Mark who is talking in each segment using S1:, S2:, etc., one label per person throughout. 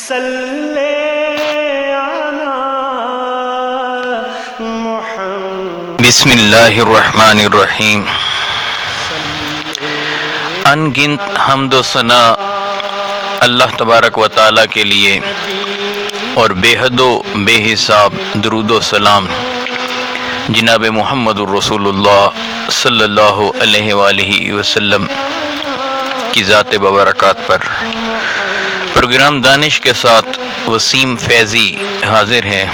S1: صلی علی محمد۔
S2: بسم اللہ الرحمن الرحیم۔ ان گنت حمد و ثنا اللہ تبارک و تعالیٰ کے لیے اور بے حد و بے حساب درود و سلام جناب محمد الرسول اللہ صلی اللہ علیہ وآلہ وسلم کی ذات ببرکات پر۔ پروگرام دانش کے ساتھ وسیم فیضی حاضر ہے۔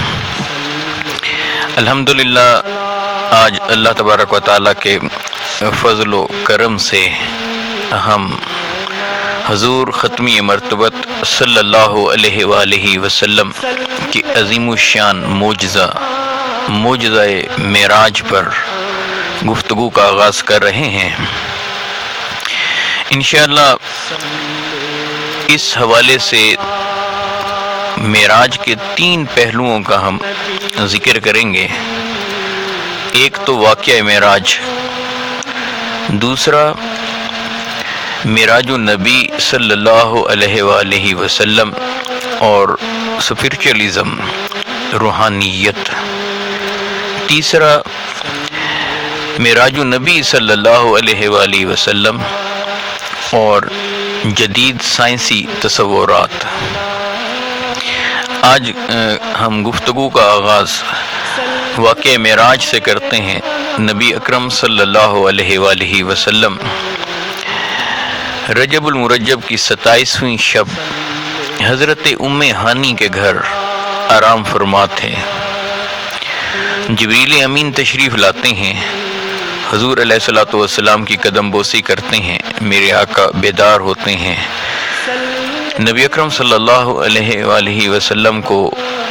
S2: الحمدللہ آج اللہ تبارک و تعالیٰ کے فضل و کرم سے ہم حضور ختمی مرتبت صلی اللہ علیہ وآلہ وسلم کی عظیم الشان معجزہ معراج پر گفتگو کا آغاز کر رہے ہیں۔ انشاءاللہ اس حوالے سے معراج کے 3 پہلوؤں کا ہم ذکر کریں گے۔ ایک تو واقعہ معراج، دوسرا معراج النبی صلی اللہ علیہ وآلہ وسلم اور اسپرچولیزم، روحانیت، تیسرا معراج النبی صلی اللہ علیہ وآلہ وسلم اور جدید سائنسی تصورات۔ آج ہم گفتگو کا آغاز واقعہ معراج سے کرتے ہیں۔ نبی اکرم صلی اللہ علیہ وآلہ وسلم رجب المرجب کی 27ویں شب حضرت ام ہانی کے گھر آرام فرما تھے۔ جبریل امین تشریف لاتے ہیں، حضور علیہ الصلوۃ والسلام کی قدم بوسی کرتے ہیں، میرے آقا بیدار ہوتے ہیں۔ نبی اکرم صلی اللہ علیہ وآلہ وسلم کو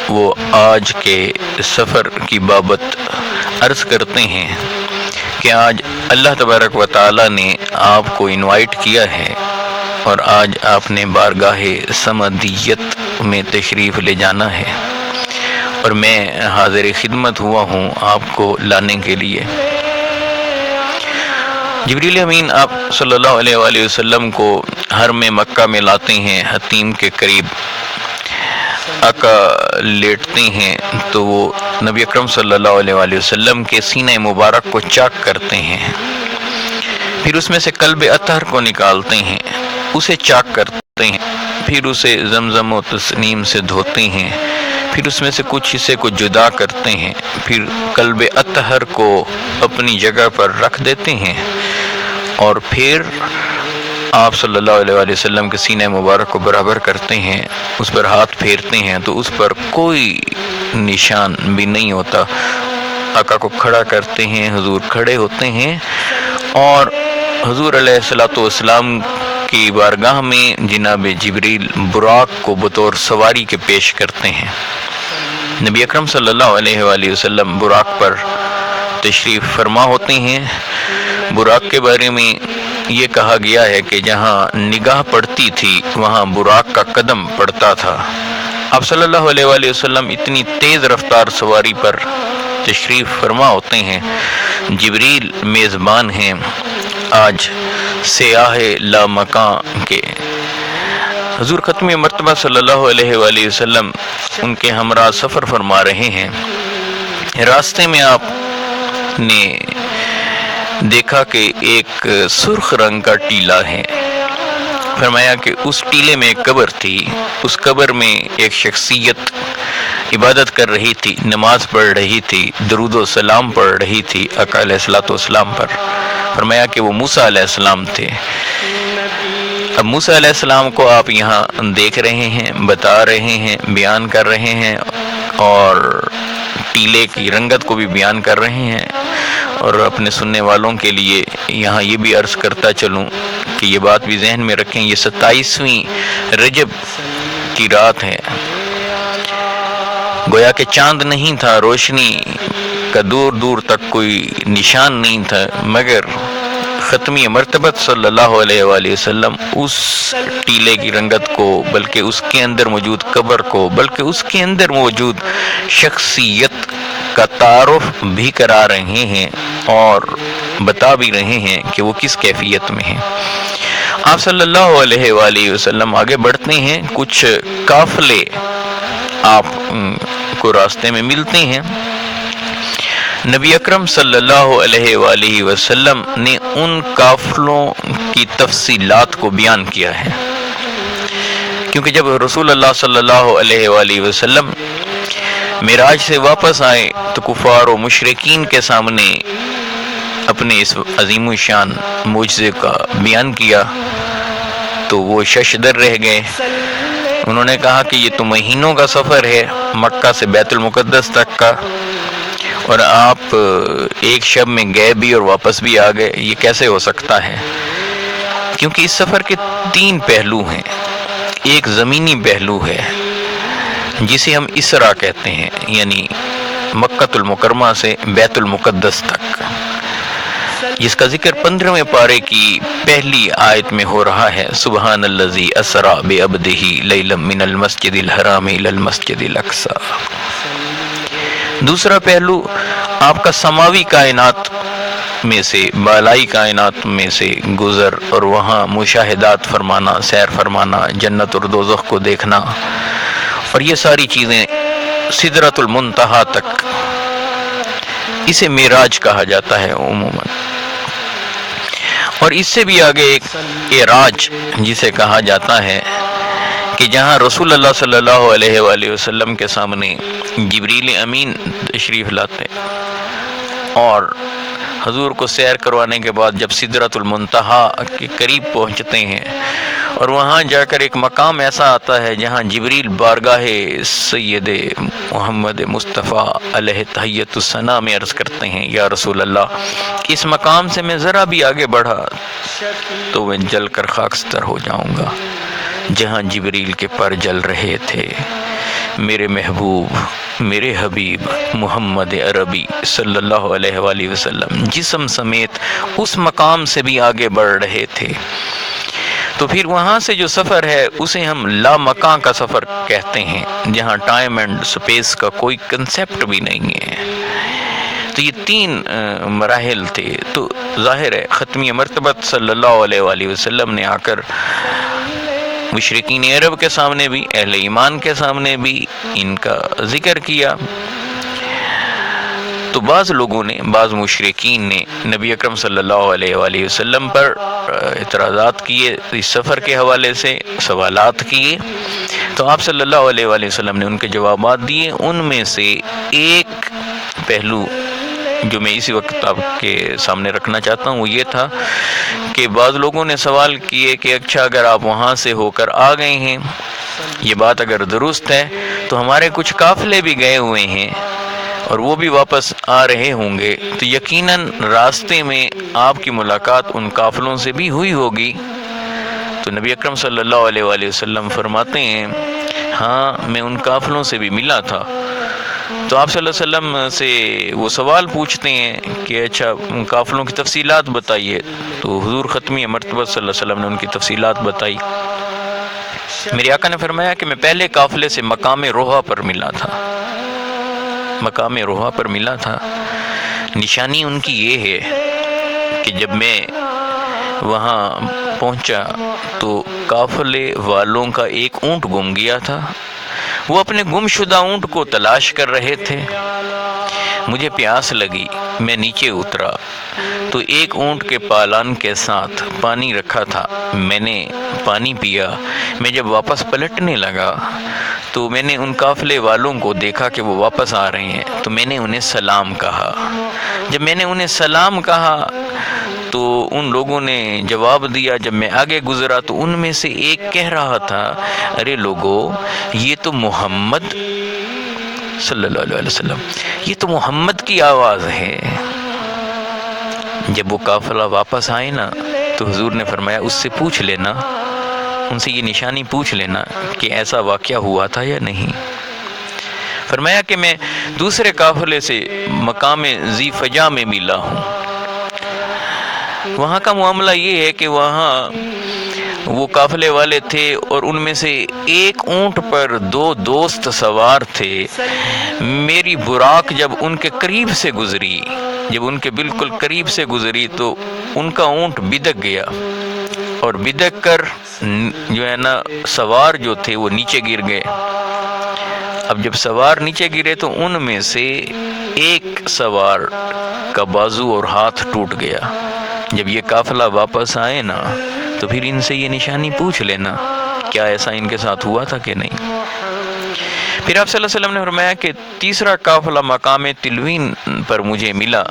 S2: وہ آج کے سفر کی بابت عرض کرتے ہیں کہ آج اللہ تبارک و تعالیٰ نے آپ کو انوائٹ کیا ہے اور آج آپ نے بارگاہ سمدیت میں تشریف لے جانا ہے اور میں حاضر خدمت ہوا ہوں آپ کو لانے کے لیے۔ جبریل امین آپ صلی اللہ علیہ وآلہ وسلم کو حرم مکہ میں لاتے ہیں، حتیم کے قریب آقا لیٹتے ہیں تو وہ نبی اکرم صلی اللہ علیہ وآلہ وسلم کے سینہ مبارک کو چاک کرتے ہیں، پھر اس میں سے قلب اطہر کو نکالتے ہیں، اسے چاک کرتے ہیں، پھر اسے زمزم و تسنیم سے دھوتے ہیں، پھر اس میں سے کچھ حصے کو جدا کرتے ہیں، پھر قلب اطہر کو اپنی جگہ پر رکھ دیتے ہیں اور پھر آپ صلی اللہ علیہ وآلہ وسلم کے سینہ مبارک کو برابر کرتے ہیں، اس پر ہاتھ پھیرتے ہیں تو اس پر کوئی نشان بھی نہیں ہوتا۔ آقا کو کھڑا کرتے ہیں، حضور کھڑے ہوتے ہیں اور حضور علیہ الصلوۃ والسلام کی بارگاہ میں جناب جبریل براق کو بطور سواری کے پیش کرتے ہیں۔ نبی اکرم صلی اللہ علیہ وآلہ وسلم براق پر تشریف فرما ہوتے ہیں۔ براق کے بارے میں یہ کہا گیا ہے کہ جہاں نگاہ پڑتی تھی وہاں براق کا قدم پڑتا تھا۔ آپ صلی اللہ علیہ وآلہ وسلم اتنی تیز رفتار سواری پر تشریف فرما ہوتے ہیں۔ جبریل میزبان ہیں آج سیاح لامکان کے۔ حضور ختمی مرتبہ صلی اللہ علیہ وآلہ وسلم ان کے ہمراہ سفر فرما رہے ہیں۔ راستے میں آپ نے دیکھا کہ ایک سرخ رنگ کا ٹیلہ ہے۔ فرمایا کہ اس ٹیلے میں ایک قبر تھی، اس قبر میں ایک شخصیت عبادت کر رہی تھی، نماز پڑھ رہی تھی، درود و سلام پڑھ رہی تھی آقا علیہ الصلوۃ والسلام پر۔ فرمایا کہ وہ موسیٰ علیہ السلام تھے۔ اب موسیٰ علیہ السلام کو آپ یہاں دیکھ رہے ہیں، بتا رہے ہیں، بیان کر رہے ہیں اور ٹیلے کی رنگت کو بھی بیان کر رہے ہیں، اور اپنے سننے والوں کے لیے یہاں یہ بھی عرض کرتا چلوں کہ یہ بات بھی ذہن میں رکھیں، یہ 27ویں رجب کی رات ہے۔ گویا کہ چاند نہیں تھا، روشنی کا دور دور تک کوئی نشان نہیں تھا، مگر ختمی مرتبت صلی اللہ علیہ وآلہ وسلم اس ٹیلے کی رنگت کو، بلکہ اس کے اندر موجود قبر کو، بلکہ اس کے اندر موجود شخصیت کا تعارف بھی کرا رہے ہیں اور بتا بھی رہے ہیں کہ وہ کس کیفیت میں ہیں۔ آپ صلی اللہ علیہ وآلہ وسلم آگے بڑھتے ہیں، کچھ قافلے آپ کو راستے میں ملتے ہیں۔ نبی اکرم صلی اللہ علیہ وآلہ وسلم نے ان قافلوں کی تفصیلات کو بیان کیا ہے، کیونکہ جب رسول اللہ صلی اللہ علیہ وآلہ وسلم معراج سے واپس آئے تو کفار و مشرکین کے سامنے اپنے اس عظیم الشان معجزے کا بیان کیا تو وہ ششدر رہ گئے۔ انہوں نے کہا کہ یہ تو مہینوں کا سفر ہے مکہ سے بیت المقدس تک کا، اور آپ ایک شب میں گئے بھی اور واپس بھی آ گئے، یہ کیسے ہو سکتا ہے؟ کیونکہ اس سفر کے 3 پہلو ہیں۔ ایک زمینی پہلو ہے جسے ہم اسرا کہتے ہیں، یعنی مکہ المکرمہ سے بیت المقدس تک، جس کا ذکر 15ویں پارے کی پہلی آیت میں ہو رہا ہے، سبحان الذی اسری بعبدہ لیلا من المسجد الحرام الی المسجد الاقصی۔ دوسرا پہلو آپ کا سماوی کائنات میں سے، بالائی کائنات میں سے گزر اور وہاں مشاہدات فرمانا، سیر فرمانا، جنت اور دوزخ کو دیکھنا، اور یہ ساری چیزیں سدرۃ المنتہا تک، اسے معراج کہا جاتا ہے عموماً۔ اور اس سے بھی آگے ایک اعراج جسے کہا جاتا ہے، کہ جہاں رسول اللہ صلی اللہ علیہ وآلہ وسلم کے سامنے جبریل امین تشریف لاتے اور حضور کو سیر کروانے کے بعد جب سدرۃ المنتہا کے قریب پہنچتے ہیں، اور وہاں جا کر ایک مقام ایسا آتا ہے جہاں جبریل بارگاہ سید محمد مصطفیٰ علیہ تحیۃ الثنا میں عرض کرتے ہیں، یا رسول اللہ، اس مقام سے میں ذرا بھی آگے بڑھا تو میں جل کر خاکستر ہو جاؤں گا جہاں جبریل کے پر جل رہے تھے۔ میرے محبوب، میرے حبیب محمد عربی صلی اللہ علیہ وآلہ وسلم جسم سمیت اس مقام سے بھی آگے بڑھ رہے تھے۔ تو پھر وہاں سے جو سفر ہے اسے ہم لا مکان کا سفر کہتے ہیں، جہاں ٹائم اینڈ سپیس کا کوئی کنسیپٹ بھی نہیں ہے۔ تو یہ 3 مراحل تھے۔ تو ظاہر ہے ختمی مرتبت صلی اللہ علیہ وآلہ وسلم نے آ کر مشرکین عرب کے سامنے بھی، اہل ایمان کے سامنے بھی ان کا ذکر کیا۔ تو بعض لوگوں نے، بعض مشرکین نے نبی اکرم صلی اللہ علیہ وآلہ وسلم پر اعتراضات کیے، اس سفر کے حوالے سے سوالات کیے، تو آپ صلی اللہ علیہ وآلہ وسلم نے ان کے جوابات دیے۔ ان میں سے ایک پہلو جو میں اسی وقت آپ کے سامنے رکھنا چاہتا ہوں وہ یہ تھا کہ بعض لوگوں نے سوال کیے کہ اچھا اگر آپ وہاں سے ہو کر آ گئے ہیں، یہ بات اگر درست ہے تو ہمارے کچھ قافلے بھی گئے ہوئے ہیں اور وہ بھی واپس آ رہے ہوں گے، تو یقیناً راستے میں آپ کی ملاقات ان قافلوں سے بھی ہوئی ہوگی۔ تو نبی اکرم صلی اللہ علیہ وآلہ وسلم فرماتے ہیں، ہاں میں ان قافلوں سے بھی ملا تھا۔ تو آپ صلی اللہ علیہ وسلم سے وہ سوال پوچھتے ہیں کہ اچھا ان قافلوں کی تفصیلات بتائیے، تو حضور ختمی مرتبہ صلی اللہ علیہ وسلم نے ان کی تفصیلات بتائی۔ میرے آقا نے فرمایا کہ میں پہلے قافلے سے مقام روحا پر ملا تھا، مقام روحا پر ملا تھا۔ نشانی ان کی یہ ہے کہ جب میں وہاں پہنچا تو قافلے والوں کا ایک اونٹ گم گیا تھا، وہ اپنے گم شدہ اونٹ کو تلاش کر رہے تھے۔ مجھے پیاس لگی، میں نیچے اترا تو ایک اونٹ کے پالان کے ساتھ پانی رکھا تھا، میں نے پانی پیا۔ میں جب واپس پلٹنے لگا تو میں نے ان قافلے والوں کو دیکھا کہ وہ واپس آ رہے ہیں، تو میں نے انہیں سلام کہا۔ جب میں نے انہیں سلام کہا تو ان لوگوں نے جواب دیا۔ جب میں آگے گزرا تو ان میں سے ایک کہہ رہا تھا، ارے لوگو، یہ تو محمد صلی اللہ علیہ وسلم، یہ تو محمد کی آواز ہے۔ جب وہ قافلہ واپس آئے نا تو حضور نے فرمایا اس سے پوچھ لینا، ان سے یہ نشانی پوچھ لینا کہ ایسا واقعہ ہوا تھا یا نہیں۔ فرمایا کہ میں دوسرے قافلے سے مقام ذی فجا میں ملا ہوں۔ وہاں کا معاملہ یہ ہے کہ وہاں وہ قافلے والے تھے اور ان میں سے ایک اونٹ پر 2 دوست سوار تھے۔ میری براق جب ان کے قریب سے گزری، جب ان کے بالکل قریب سے گزری تو ان کا اونٹ بدک گیا، اور بدک کر جو ہے نا سوار جو تھے وہ نیچے گر گئے۔ اب جب سوار نیچے گرے تو ان میں سے ایک سوار کا بازو اور ہاتھ ٹوٹ گیا۔ جب یہ قافلہ واپس آئے نا تو پھر ان سے یہ نشانی پوچھ لینا کیا ایسا ان کے ساتھ ہوا تھا کہ نہیں۔ پھر آپ صلی اللہ علیہ وسلم نے فرمایا کہ تیسرا قافلہ مقام تلوین پر مجھے ملا،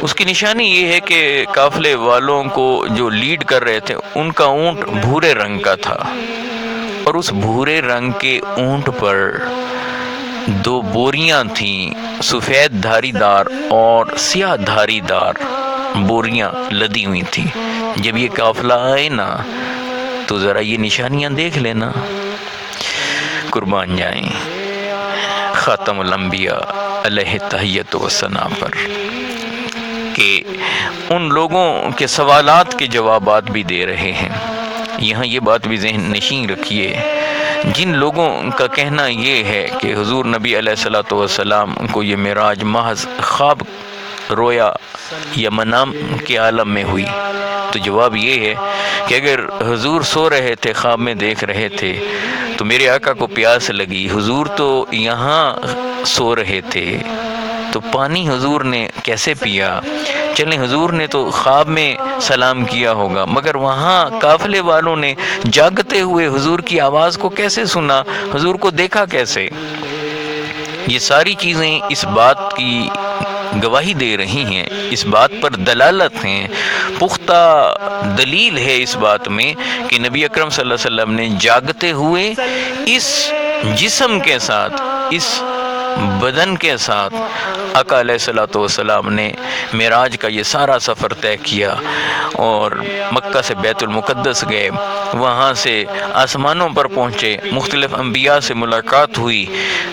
S2: اس کی نشانی یہ ہے کہ قافلے والوں کو جو لیڈ کر رہے تھے ان کا اونٹ بھورے رنگ کا تھا، اور اس بھورے رنگ کے اونٹ پر 2 بوریاں تھیں، سفید دھاری دار اور سیاہ دھاری دار بوریاں لدی ہوئی تھیں۔ جب یہ قافلہ آئے نا تو ذرا یہ نشانیاں دیکھ لینا۔ قربان جائیں خاتم الانبیاء علیہ تحیت و ثنا پر کہ ان لوگوں کے سوالات کے جوابات بھی دے رہے ہیں۔ یہاں یہ بات بھی ذہن نشین رکھیے، جن لوگوں کا کہنا یہ ہے کہ حضور نبی علیہ الصلوۃ والسلام کو یہ معراج محض خواب، رویا یا منام کے عالم میں ہوئی، تو جواب یہ ہے کہ اگر حضور سو رہے تھے، خواب میں دیکھ رہے تھے، تو میرے آقا کو پیاس لگی، حضور تو یہاں سو رہے تھے، تو پانی حضور نے کیسے پیا؟ چلیں حضور نے تو خواب میں سلام کیا ہوگا، مگر وہاں قافلے والوں نے جاگتے ہوئے حضور کی آواز کو کیسے سنا، حضور کو دیکھا کیسے؟ یہ ساری چیزیں اس بات کی گواہی دے رہی ہیں، اس بات پر دلالت ہیں، پختہ دلیل ہے اس بات میں کہ نبی اکرم صلی اللہ علیہ وسلم نے جاگتے ہوئے اس جسم کے ساتھ، اس بدن کے ساتھ آقا علیہ الصلوۃ والسلام نے معراج کا یہ سارا سفر طے کیا، اور مکہ سے بیت المقدس گئے، وہاں سے آسمانوں پر پہنچے، مختلف انبیاء سے ملاقات ہوئی،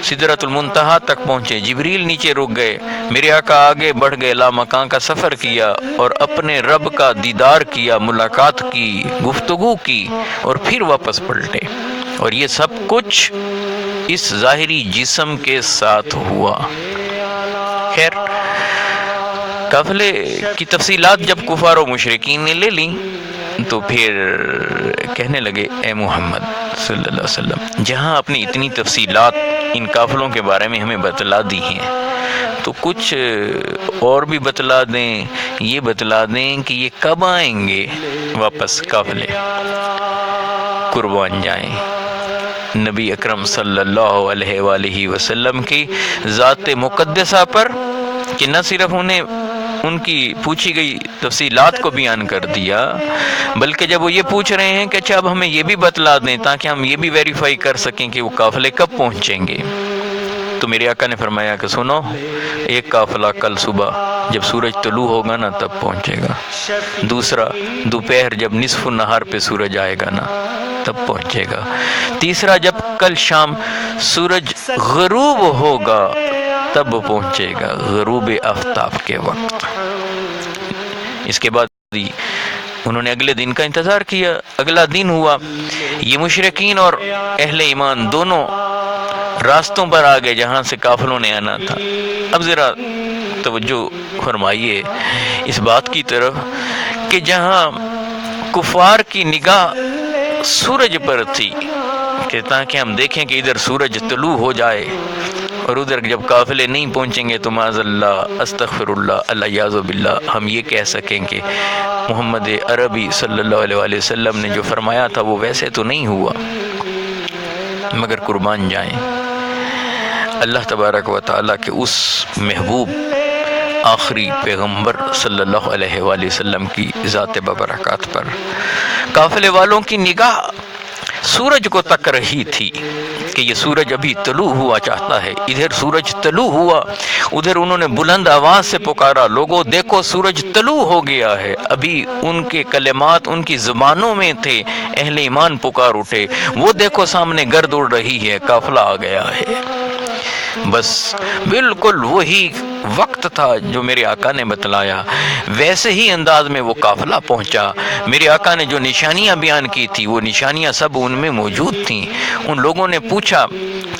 S2: سدرۃ المنتہا تک پہنچے، جبریل نیچے رک گئے، میرے آقا آگے بڑھ گئے، لامکان کا سفر کیا اور اپنے رب کا دیدار کیا، ملاقات کی، گفتگو کی، اور پھر واپس پلٹے، اور یہ سب کچھ اس ظاہری جسم کے ساتھ ہوا۔ خیر، قافلے کی تفصیلات جب کفار و مشرکین نے لے لیں تو پھر کہنے لگے اے محمد صلی اللہ علیہ وسلم، جہاں اپنی اتنی تفصیلات ان قافلوں کے بارے میں ہمیں بتلا دی ہیں تو کچھ اور بھی بتلا دیں، یہ بتلا دیں کہ یہ کب آئیں گے واپس قافلے۔ قربان جائیں نبی اکرم صلی اللہ علیہ وآلہ وسلم کی ذات مقدسہ پر کہ نہ صرف انہیں ان کی پوچھی گئی تفصیلات کو بیان کر دیا، بلکہ جب وہ یہ پوچھ رہے ہیں کہ اچھا اب ہمیں یہ بھی بتلا دیں تاکہ ہم یہ بھی ویریفائی کر سکیں کہ وہ قافلے کب پہنچیں گے، تو میرے آقا نے فرمایا کہ سنو، ایک قافلہ کل صبح جب سورج طلوع ہوگا نا تب پہنچے گا، دوسرا دوپہر جب نصف النہار پہ سورج آئے گا نا تب پہنچے گا، تیسرا جب کل شام سورج غروب ہوگا تب پہنچے گا، غروب آفتاب کے وقت۔ اس کے بعد انہوں نے اگلے دن کا انتظار کیا، اگلا دن ہوا، یہ مشرکین اور اہل ایمان دونوں راستوں پر آ گئے جہاں سے قافلوں نے آنا تھا۔ اب ذرا توجہ فرمائیے اس بات کی طرف کہ جہاں کفار کی نگاہ سورج پر تھی کہ تاکہ ہم دیکھیں کہ ادھر سورج طلوع ہو جائے، اور ادھر جب قافلے نہیں پہنچیں گے تو معاذ اللہ، استغفر اللہ، الیاذ باللہ، ہم یہ کہہ سکیں کہ محمد عربی صلی اللہ علیہ وآلہ وسلم نے جو فرمایا تھا وہ ویسے تو نہیں ہوا۔ مگر قربان جائیں اللہ تبارک و تعالیٰ کے اس محبوب آخری پیغمبر صلی اللہ علیہ وآلہ وسلم کی ذات ببرکات پر قافلے والوں کی نگاہ سورج کو تک رہی تھی کہ یہ سورج ابھی طلوع ہوا چاہتا ہے، ادھر سورج طلوع ہوا، ادھر انہوں نے بلند آواز سے پکارا، لوگوں دیکھو سورج طلوع ہو گیا ہے، ابھی ان کے کلمات ان کی زبانوں میں تھے، اہل ایمان پکار اٹھے، وہ دیکھو سامنے گرد اڑ رہی ہے، قافلہ آ گیا ہے۔ بس بالکل وہی وقت تھا جو میرے آقا نے بتلایا، ویسے ہی انداز میں وہ قافلہ پہنچا۔ میرے آقا نے جو نشانیاں بیان کی تھی وہ نشانیاں سب ان میں موجود تھیں۔ ان لوگوں نے پوچھا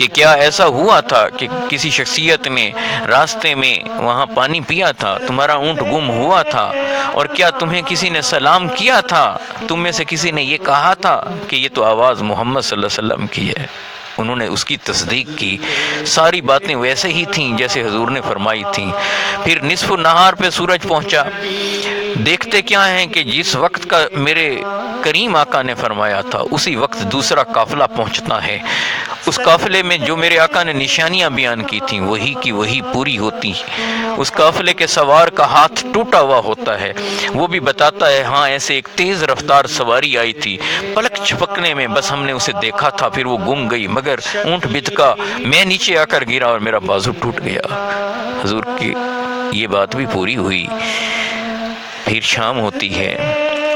S2: کہ کیا ایسا ہوا تھا کہ کسی شخصیت نے راستے میں وہاں پانی پیا تھا، تمہارا اونٹ گم ہوا تھا، اور کیا تمہیں کسی نے سلام کیا تھا، تم میں سے کسی نے یہ کہا تھا کہ یہ تو آواز محمد صلی اللہ علیہ وسلم کی ہے؟ انہوں نے اس کی تصدیق کی، ساری باتیں ویسے ہی تھیں جیسے حضور نے فرمائی تھیں۔ پھر نصف النہار پہ سورج پہنچا، دیکھتے کیا ہیں کہ جس وقت کا میرے کریم آقا نے فرمایا تھا اسی وقت دوسرا قافلہ پہنچتا ہے۔ اس قافلے میں جو میرے آقا نے نشانیاں بیان کی تھیں وہی کی وہی پوری ہوتی۔ اس قافلے کے سوار کا ہاتھ ٹوٹا ہوا ہوتا ہے، وہ بھی بتاتا ہے ہاں ایسے ایک تیز رفتار سواری آئی تھی، پلک چھپکنے میں بس ہم نے اسے دیکھا تھا، پھر وہ گم گئی، مگر اونٹ بتکا، میں نیچے آ کر گرا اور میرا بازو ٹوٹ گیا۔ حضور کی یہ بات بھی پوری ہوئی۔ پھر شام ہوتی ہے،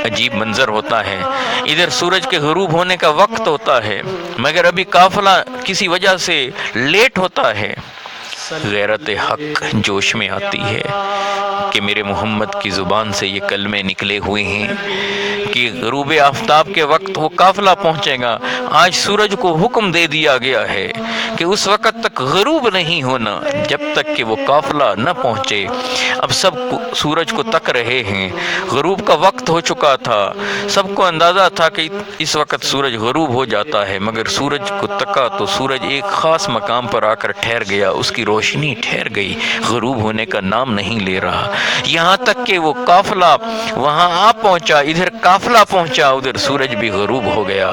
S2: عجیب منظر ہوتا ہے، ادھر سورج کے غروب ہونے کا وقت ہوتا ہے مگر ابھی قافلہ کسی وجہ سے لیٹ ہوتا ہے۔ غیرت حق جوش میں آتی ہے کہ میرے محمد کی زبان سے یہ کلمے نکلے ہوئے ہیں کہ غروب آفتاب کے وقت وہ قافلہ پہنچے گا۔ آج سورج کو حکم دے دیا گیا ہے کہ اس وقت تک غروب نہیں ہونا جب تک کہ وہ قافلہ نہ پہنچے۔ اب سب سورج کو تک رہے ہیں، غروب کا وقت ہو چکا تھا، سب کو اندازہ تھا کہ اس وقت سورج غروب ہو جاتا ہے، مگر سورج کو تکا تو سورج ایک خاص مقام پر آ کر ٹھہر گیا، اس کی روشنی ٹھہر گئی، غروب ہونے کا نام نہیں لے رہا، یہاں تک کہ وہ قافلہ وہاں آ پہنچا، ادھر قافلہ پہنچا، ادھر سورج بھی غروب ہو گیا۔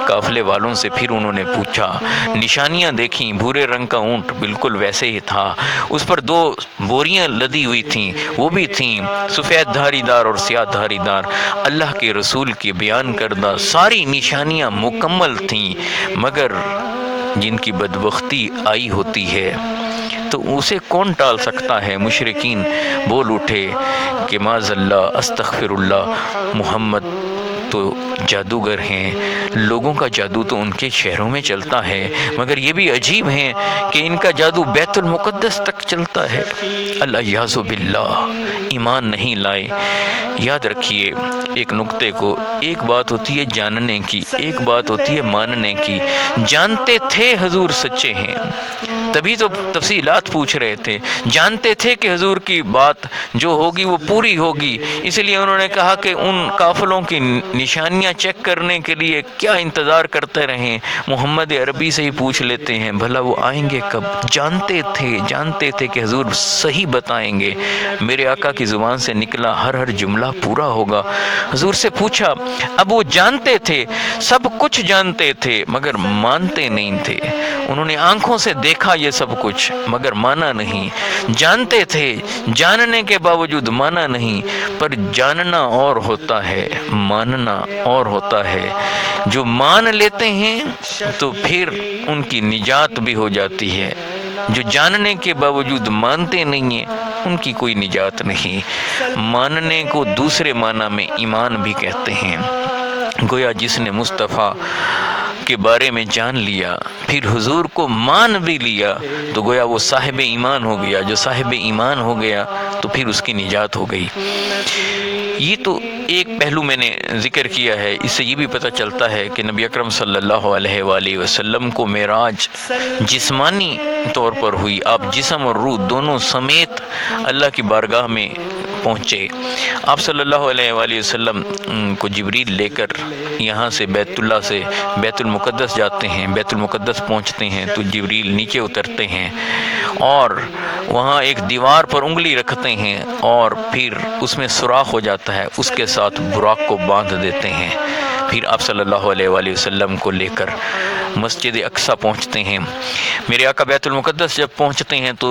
S2: قافلے والوں سے پھر انہوں نے پوچھا، نشانیاں دیکھیں، بھورے رنگ کا اونٹ بالکل ویسے ہی تھا، اس پر 2 بوریاں لدی ہوئی تھیں، وہ بھی تھیں سفید دھاری دار اور سیاہ دھاری دار۔ اللہ کے رسول کی بیان کردہ ساری نشانیاں مکمل تھیں، مگر جن کی بدبختی آئی ہوتی ہے تو اسے کون ٹال سکتا ہے؟ مشرکین بول اٹھے کہ معاذ اللہ، استغفر اللہ، محمد تو جادوگر ہیں، لوگوں کا جادو تو ان کے شہروں میں چلتا ہے، مگر یہ بھی عجیب ہیں کہ ان کا جادو بیت المقدس تک چلتا ہے۔ اللہ یعوذ باللہ، ایمان نہیں لائے۔ یاد رکھیے ایک نقطے کو، ایک بات ہوتی ہے جاننے کی، ایک بات ہوتی ہے ماننے کی۔ جانتے تھے حضور سچے ہیں، تبھی تو تفصیلات پوچھ رہے تھے، جانتے تھے کہ حضور کی بات جو ہوگی وہ پوری ہوگی، اس لیے انہوں نے کہا کہ ان قافلوں کی نشانیاں چیک کرنے کے لیے کیا انتظار کرتے رہیں، محمد عربی سے ہی پوچھ لیتے ہیں بھلا وہ آئیں گے کب۔ جانتے تھے کہ حضور صحیح بتائیں گے، میرے آقا کی زبان سے نکلا ہر جملہ پورا ہوگا۔ حضور سے پوچھا، اب وہ جانتے تھے، سب کچھ جانتے تھے مگر مانتے نہیں تھے، انہوں نے آنکھوں سے دیکھا یہ سب کچھ مگر مانا نہیں، جانتے تھے، جاننے کے باوجود مانا نہیں، پر جاننا اور ہوتا ہے، ماننا اور ہوتا ہے۔ جو مان لیتے ہیں تو پھر ان کی نجات بھی ہو جاتی ہے، جو جاننے کے باوجود مانتے نہیں ہیں ان کی کوئی نجات نہیں۔ ماننے کو دوسرے معنی میں ایمان بھی کہتے ہیں۔ گویا جس نے مصطفیٰ کے بارے میں جان لیا پھر حضور کو مان بھی لیا تو گویا وہ صاحب ایمان ہو گیا، جو صاحب ایمان ہو گیا تو پھر اس کی نجات ہو گئی۔ یہ تو ایک پہلو میں نے ذکر کیا ہے، اس سے یہ بھی پتہ چلتا ہے کہ نبی اکرم صلی اللہ علیہ وآلہ وسلم کو معراج جسمانی طور پر ہوئی، آپ جسم اور روح دونوں سمیت اللہ کی بارگاہ میں پہنچے۔ آپ صلی اللہ علیہ وآلہ وسلم کو جبریل لے کر یہاں سے بیت اللہ سے بیت المقدس جاتے ہیں، بیت المقدس پہنچتے ہیں تو جبریل نیچے اترتے ہیں اور وہاں ایک دیوار پر انگلی رکھتے ہیں اور پھر اس میں سوراخ ہو جاتا ہے، اس کے ساتھ براق کو باندھ دیتے ہیں۔ پھر آپ صلی اللہ علیہ وآلہ وسلم کو لے کر مسجد اقصی پہنچتے ہیں۔ میرے آقا بیت المقدس جب پہنچتے ہیں تو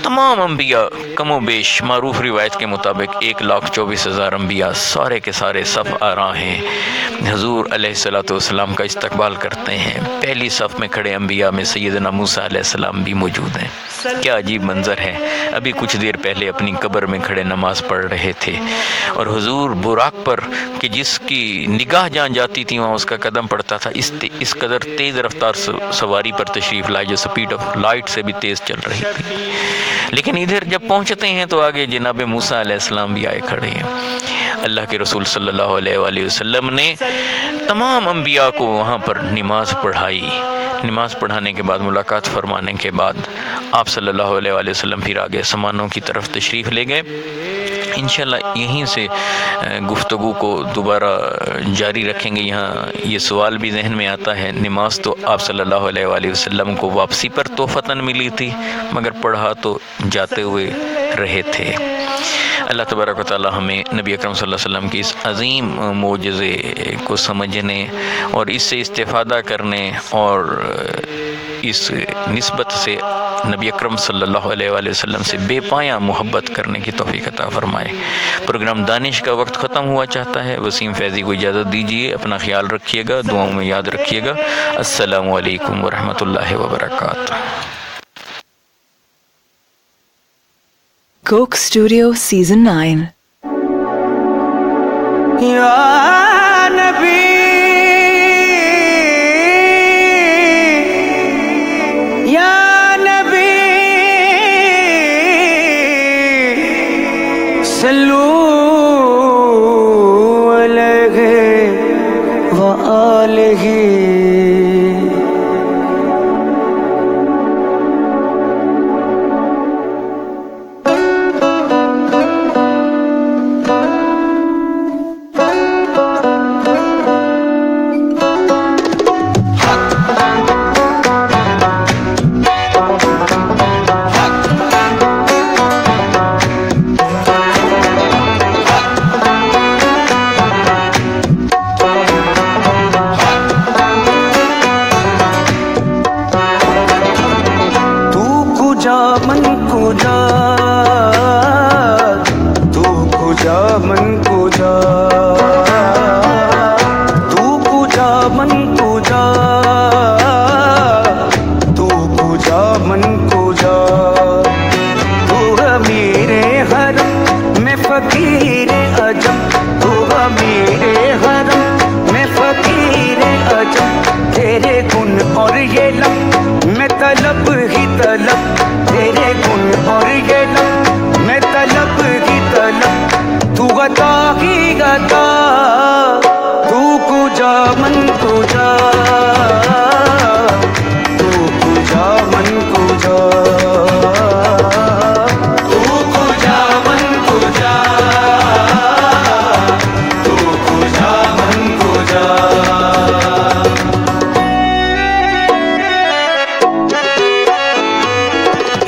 S2: تمام انبیاء کم و بیش معروف روایت کے مطابق 1,24,000 انبیاء سارے کے سارے صف آرا ہیں، حضور علیہ السلام کا استقبال کرتے ہیں۔ پہلی صف میں کھڑے انبیاء میں سیدنا موسیٰ علیہ السلام بھی موجود ہیں۔ کیا عجیب منظر ہے، ابھی کچھ دیر پہلے اپنی قبر میں کھڑے نماز پڑھ رہے تھے اور حضور براق پر کہ جس کی نگاہ جان جاتی تھی وہاں اس کا قدم پڑتا تھا، اس قدر تیز رفتار سواری پر تشریف لائے جو سپیڈ آف لائٹ سے بھی تیز چل رہی تھی. لیکن ادھر جب پہنچتے ہیں تو آگے جناب موسیٰ علیہ السلام بھی آئے کھڑے ہیں. اللہ کے رسول صلی اللہ علیہ وآلہ وسلم نے تمام انبیاء کو وہاں پر نماز پڑھائی. نماز پڑھانے کے بعد ملاقات فرمانے کے بعد آپ صلی اللہ علیہ وآلہ وسلم پھر آگے آسمانوں کی طرف تشریف لے گئے. انشاءاللہ یہیں سے گفتگو کو دوبارہ جاری رکھیں گے. یہاں یہ سوال بھی ذہن میں آتا ہے، نماز تو آپ صلی اللہ علیہ وآلہ وسلم کو واپسی پر توفتاً ملی تھی، مگر پڑھا تو جاتے ہوئے رہے تھے. اللہ تبارک و تعالی ہمیں نبی اکرم صلی اللہ علیہ وسلم کی اس عظیم معجزے کو سمجھنے اور اس سے استفادہ کرنے اور اس نسبت سے نبی اکرم صلی اللہ علیہ وآلہ وسلم سے بے پایاں محبت کرنے کی توفیق عطا فرمائے. پروگرام دانش کا وقت ختم ہوا چاہتا ہے. وسیم فیضی کو اجازت دیجیے. اپنا خیال رکھیے گا، دعاؤں میں یاد رکھیے گا. السلام علیکم ورحمۃ اللہ وبرکاتہ.
S3: Coke Studio Season 9.
S1: یا نبی یا نبی صلو علیہ وآلہ.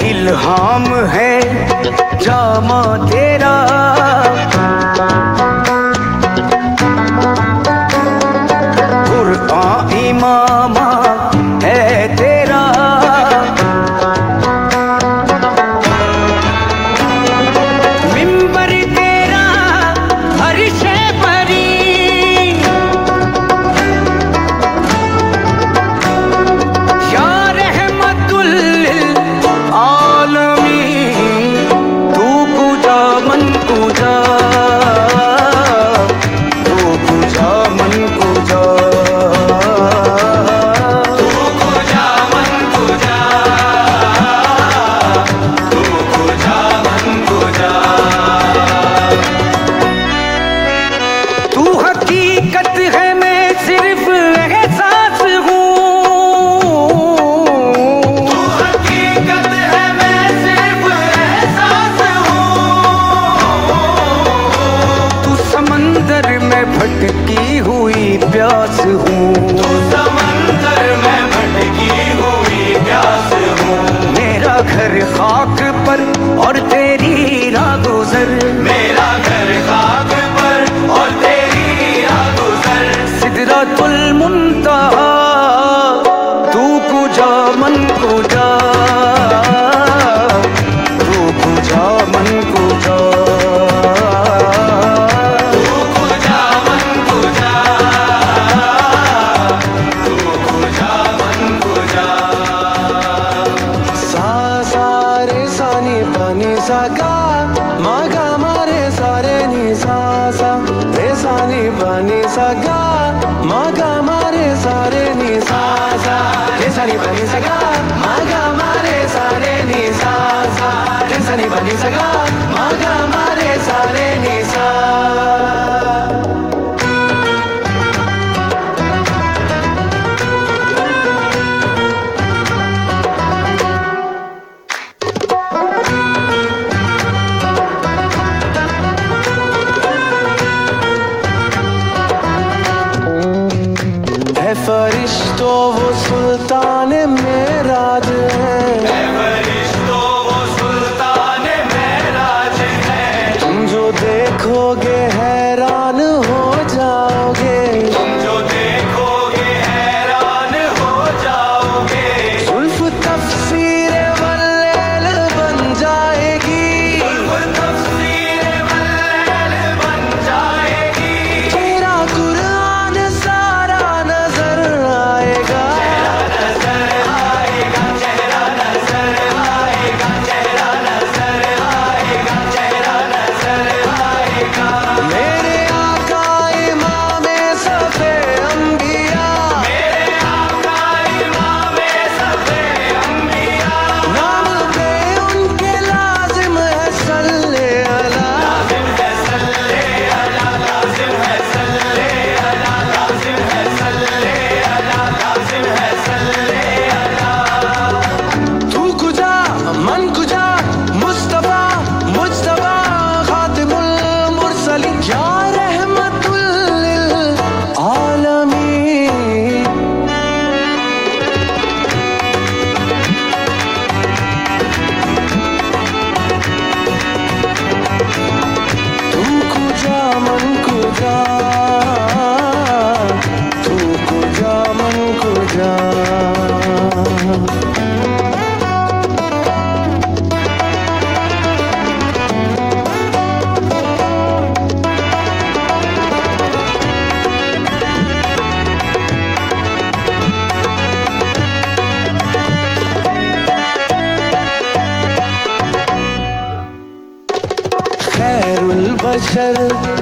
S1: الہام ہے جامع تیرا، قرآن امام ہے تیرا، منبر تیرا عرش بری، یا رحمت بھٹکی ہوئی پیاس ہوں، تو سمندر میں بھٹکی ہوئی پیاس ہوں، میرا گھر خاک پر اور تیری راہ گزر، میرا گھر خاک پر اور تیری راہ گزر، سدرۃ المنتہا تو کجا من کجا، تو کجا من کجا، ماگا مارے سارے نی سا سا رے سا نی پا نی سا گا، ماگا مارے سارے نی سا سا. sani bani saga maga mare sare ni sa sa re sani bani saga maga mare sare ni sa فرشتوں وہ سلطان معراج ہے فرشتوں وہ سلطان معراج ہے تم جو دیکھو گے حیران ہو جاؤ گے تم جو دیکھو گے حیران ہو جاؤ گے زلف تفسیر واللیل بن جائے گی زلف تفسیر واللیل بن جائے گی تیرا قرآن سارا نظر آئے گا چہرہ نظر آئے گا چہرہ نظر آئے گا چہرہ نظر آئے گا میرے آقا امام صف انبیاء میرے آقا امام صف انبیاء نام پہ ان کے لازم ہے صلی اللہ لازم ہے صلی اللہ لازم ہے صلی اللہ لازم ہے صلی اللہ لازم ہے صلی اللہ تو کجا من کجا مصطفیٰ مجتبیٰ خاتم المرسلین یا رحمت للعالمین تو کجا من کجا تو کجا من کجا خیر البشر